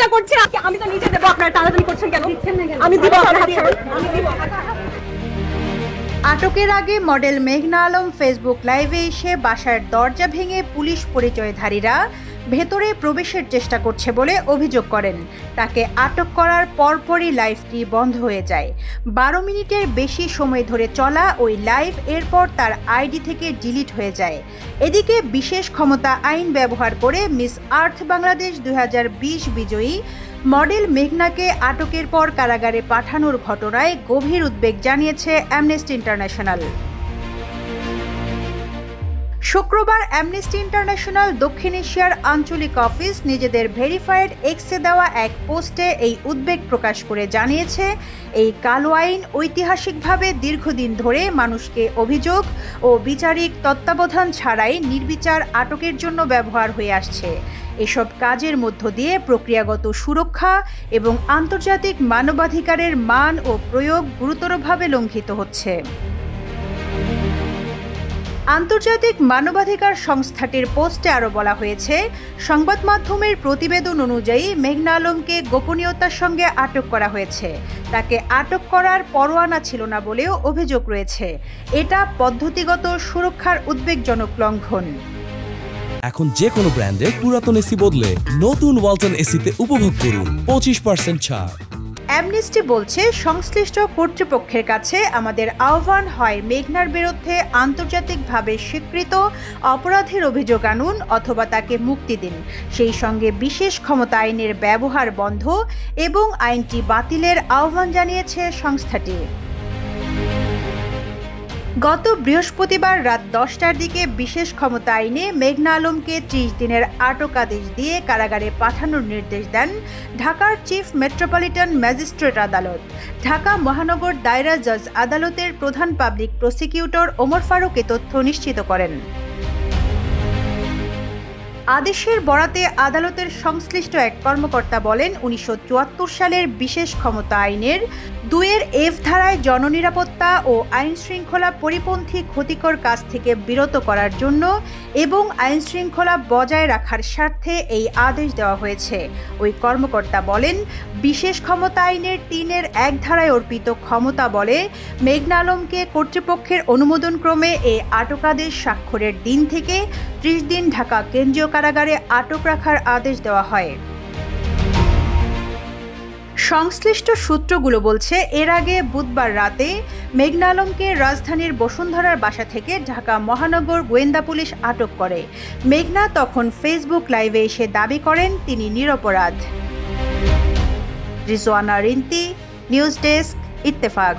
চেষ্টা করছি। আমি তো নিচে দেবো, আপনারা টানাটানি করছেন কেন? আমি দিব, আমি দিব। আটকের আগে মডেল মেঘনা আলম ফেসবুক লাইভে এসে বাসার দরজা ভেঙে পুলিশ পরিচয়ধারীরা ভেতরে প্রবেশের চেষ্টা করছে বলে অভিযোগ করেন। তাকে আটক করার পরপরই লাইভটি বন্ধ হয়ে যায়। 12 মিনিটের বেশি সময় ধরে চলা ওই লাইভ এরপর তার আইডি থেকে ডিলিট হয়ে যায়। এদিকে বিশেষ ক্ষমতা আইন ব্যবহার করে মিস আর্থ বাংলাদেশ 2020 বিজয়ী মডেল মেঘনাকে আটকের পর কারাগারে পাঠানোর ঘটনায় গভীর উদ্বেগ জানিয়েছে অ্যামনেস্টি ইন্টারন্যাশনাল। শুক্রবার অ্যামনেস্টি ইন্টারন্যাশনাল দক্ষিণ এশিয়ার আঞ্চলিক অফিস নিজেদের ভেরিফাইড এক্সে দেওয়া এক পোস্টে এই উদ্বেগ প্রকাশ করে জানিয়েছে, এই কালো আইন ঐতিহাসিকভাবে দীর্ঘদিন ধরে মানুষকে অভিযোগ ও বিচারিক তত্ত্বাবধান ছাড়াই নির্বিচার আটকের জন্য ব্যবহার হয়ে আসছে। এসব কাজের মধ্য দিয়ে প্রক্রিয়াগত সুরক্ষা এবং আন্তর্জাতিক মানবাধিকারের মান ও প্রয়োগ গুরুতরভাবে লঙ্ঘিত হচ্ছে। আন্তর্জাতিক মানবাধিকার সংস্থাটির পোস্টে আরও বলা হয়েছে, সংবাদ মাধ্যমের প্রতিবেদন অনুযায়ী মেঘনা আলমকে গোপনীয়তার সঙ্গে আটক করা হয়েছে। তাকে আটক করার পরোয়ানা ছিল না বলেও অভিযোগ রয়েছে। এটা পদ্ধতিগত সুরক্ষার উদ্বেগজনক লঙ্ঘন। এখন যে কোনো ব্র্যান্ডের পুরাতন এসি বদলে নতুন ওয়ালটন এসিতে উপভোগ করুন 25% ছাড়। অ্যামনেস্টি বলছে, সংশ্লিষ্ট কর্তৃপক্ষের কাছে আমাদের আহ্বান হয় মেঘনার বিরুদ্ধে আন্তর্জাতিকভাবে স্বীকৃত অপরাধের অভিযোগ আনুন অথবা তাকে মুক্তি দিন। সেই সঙ্গে বিশেষ ক্ষমতা আইনের ব্যবহার বন্ধ এবং আইনটি বাতিলের আহ্বান জানিয়েছে সংস্থাটি। গত বৃহস্পতিবার রাত 10টার দিকে বিশেষ ক্ষমতা আইনে মেঘনা আলমকে 30 দিনের আটক আদেশ দিয়ে কারাগারে পাঠানোর নির্দেশ দেন ঢাকার চিফ মেট্রোপলিটন ম্যাজিস্ট্রেট আদালত। ঢাকা মহানগর দায়রা জজ আদালতের প্রধান পাবলিক প্রসিকিউটর ওমর ফারুক এ তথ্য নিশ্চিত করেন। আদেশের বরাতে আদালতের সংশ্লিষ্ট এক কর্মকর্তা বলেন, 1974 সালের বিশেষ ক্ষমতা আইনের 2 F ধারায় জননিরাপত্তা ও আইন শৃঙ্খলা পরিপন্থী ক্ষতিকর কাজ থেকে বিরত করার জন্য এবং আইন শৃঙ্খলা বজায় রাখার স্বার্থে এই আদেশ দেওয়া হয়েছে। ওই কর্মকর্তা বলেন, বিশেষ ক্ষমতা আইনের 3-1 ধারায় অর্পিত ক্ষমতা বলে মেঘনা আলমকে কর্তৃপক্ষের অনুমোদনক্রমে এই আটকাদেশ স্বাক্ষরের দিন থেকে 30 দিন ঢাকা কেন্দ্রীয় কারাগারে আটক রাখার আদেশ দেওয়া হয়। সংশ্লিষ্ট সূত্রগুলো বলছে, এর আগে বুধবার রাতে মেঘনা আলমকে রাজধানীর বসুন্ধরার বাসা থেকে ঢাকা মহানগর গোয়েন্দা পুলিশ আটক করে। মেঘনা তখন ফেসবুক লাইভে এসে দাবি করেন তিনি নিরপরাধ। Rizwana Rinti, news desk, Ittefaq.